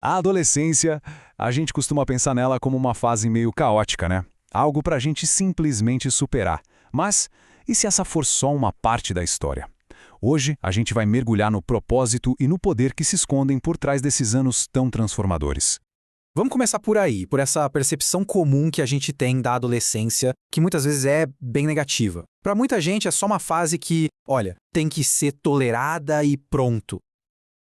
A adolescência, a gente costuma pensar nela como uma fase meio caótica, né? Algo pra gente simplesmente superar. Mas e se essa for só uma parte da história? Hoje a gente vai mergulhar no propósito e no poder que se escondem por trás desses anos tão transformadores. Vamos começar por aí, por essa percepção comum que a gente tem da adolescência, que muitas vezes é bem negativa. Para muita gente é só uma fase que, olha, tem que ser tolerada e pronto.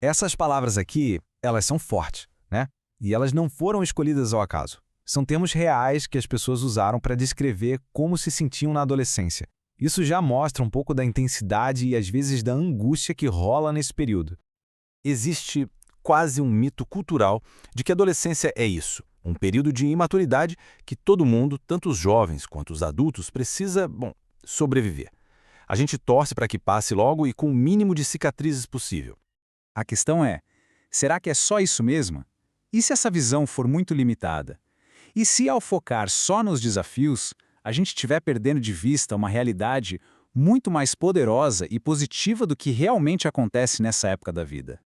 Essas palavras aqui, elas são fortes, né? E elas não foram escolhidas ao acaso. São termos reais que as pessoas usaram para descrever como se sentiam na adolescência. Isso já mostra um pouco da intensidade e às vezes da angústia que rola nesse período. Existe quase um mito cultural de que a adolescência é isso, um período de imaturidade que todo mundo, tanto os jovens quanto os adultos, precisa, sobreviver. A gente torce para que passe logo e com o mínimo de cicatrizes possível. A questão é, será que é só isso mesmo? E se essa visão for muito limitada? E se ao focar só nos desafios, a gente estiver perdendo de vista uma realidade muito mais poderosa e positiva do que realmente acontece nessa época da vida?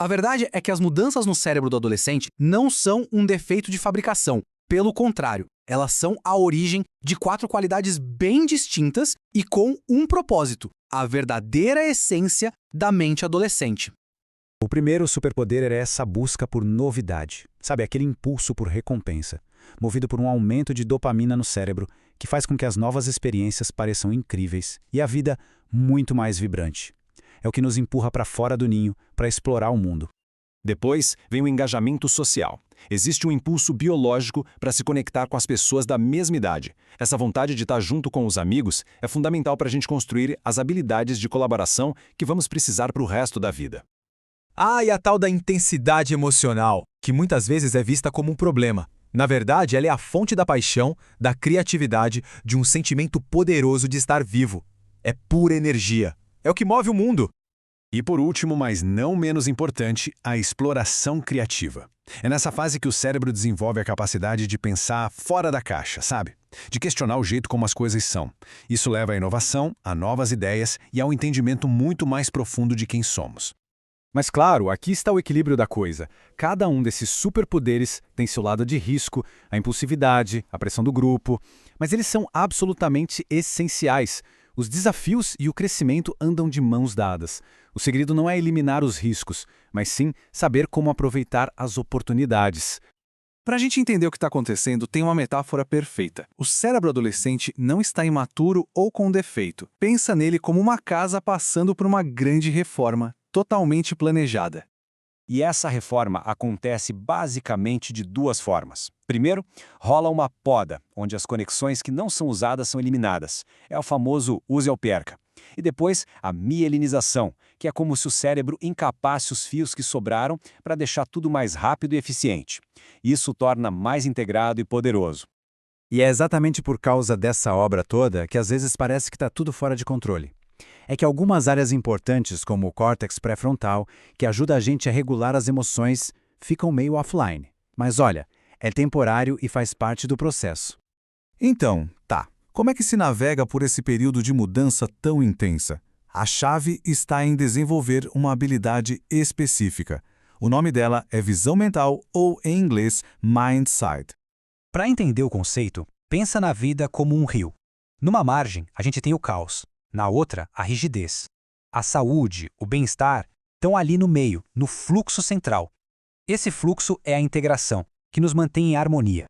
A verdade é que as mudanças no cérebro do adolescente não são um defeito de fabricação. Pelo contrário, elas são a origem de 4 qualidades bem distintas e com um propósito: a verdadeira essência da mente adolescente. O primeiro superpoder era essa busca por novidade, sabe, aquele impulso por recompensa, movido por um aumento de dopamina no cérebro que faz com que as novas experiências pareçam incríveis e a vida muito mais vibrante. É o que nos empurra para fora do ninho, para explorar o mundo. Depois vem o engajamento social. Existe um impulso biológico para se conectar com as pessoas da mesma idade. Essa vontade de estar junto com os amigos é fundamental para a gente construir as habilidades de colaboração que vamos precisar para o resto da vida. E a tal da intensidade emocional, que muitas vezes é vista como um problema. Na verdade, ela é a fonte da paixão, da criatividade, de um sentimento poderoso de estar vivo. É pura energia. É o que move o mundo. E por último, mas não menos importante, a exploração criativa. É nessa fase que o cérebro desenvolve a capacidade de pensar fora da caixa, sabe? De questionar o jeito como as coisas são. Isso leva à inovação, a novas ideias e ao entendimento muito mais profundo de quem somos. Mas claro, aqui está o equilíbrio da coisa. Cada um desses superpoderes tem seu lado de risco, a impulsividade, a pressão do grupo, mas eles são absolutamente essenciais. Os desafios e o crescimento andam de mãos dadas. O segredo não é eliminar os riscos, mas sim saber como aproveitar as oportunidades. Para a gente entender o que está acontecendo, tem uma metáfora perfeita. O cérebro adolescente não está imaturo ou com defeito. Pensa nele como uma casa passando por uma grande reforma, totalmente planejada. E essa reforma acontece basicamente de 2 formas. Primeiro, rola uma poda, onde as conexões que não são usadas são eliminadas. É o famoso use ou perca. E depois, a mielinização, que é como se o cérebro encapasse os fios que sobraram para deixar tudo mais rápido e eficiente. Isso torna mais integrado e poderoso. E é exatamente por causa dessa obra toda que às vezes parece que está tudo fora de controle. É que algumas áreas importantes, como o córtex pré-frontal, que ajuda a gente a regular as emoções, ficam meio offline. Mas olha, é temporário e faz parte do processo. Então, como é que se navega por esse período de mudança tão intensa? A chave está em desenvolver uma habilidade específica. O nome dela é visão mental ou, em inglês, mindsight. Para entender o conceito, pensa na vida como um rio. Numa margem, a gente tem o caos. Na outra, a rigidez. A saúde, o bem-estar, estão ali no meio, no fluxo central. Esse fluxo é a integração, que nos mantém em harmonia.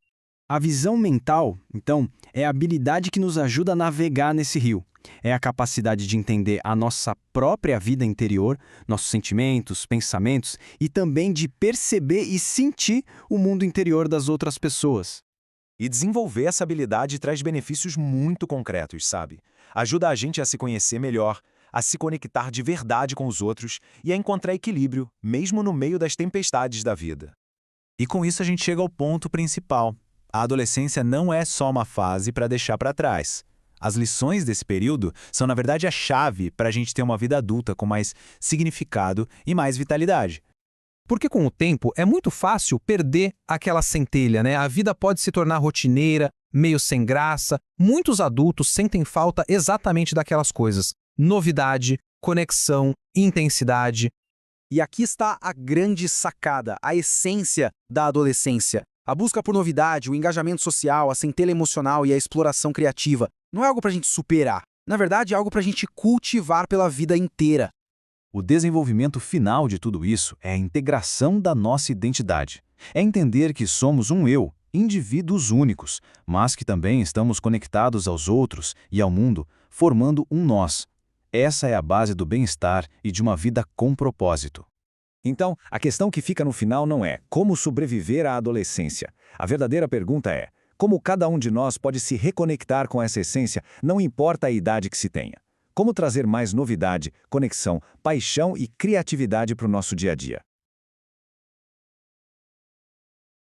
A visão mental, então, é a habilidade que nos ajuda a navegar nesse rio. É a capacidade de entender a nossa própria vida interior, nossos sentimentos, pensamentos e também de perceber e sentir o mundo interior das outras pessoas. E desenvolver essa habilidade traz benefícios muito concretos, sabe? Ajuda a gente a se conhecer melhor, a se conectar de verdade com os outros e a encontrar equilíbrio, mesmo no meio das tempestades da vida. E com isso a gente chega ao ponto principal. A adolescência não é só uma fase para deixar para trás. As lições desse período são, na verdade, a chave para a gente ter uma vida adulta com mais significado e mais vitalidade. Porque com o tempo é muito fácil perder aquela centelha, né? A vida pode se tornar rotineira, meio sem graça. Muitos adultos sentem falta exatamente daquelas coisas: novidade, conexão, intensidade. E aqui está a grande sacada, a essência da adolescência. A busca por novidade, o engajamento social, a centelha emocional e a exploração criativa não é algo para a gente superar. Na verdade, é algo para a gente cultivar pela vida inteira. O desenvolvimento final de tudo isso é a integração da nossa identidade. É entender que somos um eu, indivíduos únicos, mas que também estamos conectados aos outros e ao mundo, formando um nós. Essa é a base do bem-estar e de uma vida com propósito. Então, a questão que fica no final não é como sobreviver à adolescência. A verdadeira pergunta é como cada um de nós pode se reconectar com essa essência, não importa a idade que se tenha. Como trazer mais novidade, conexão, paixão e criatividade para o nosso dia a dia.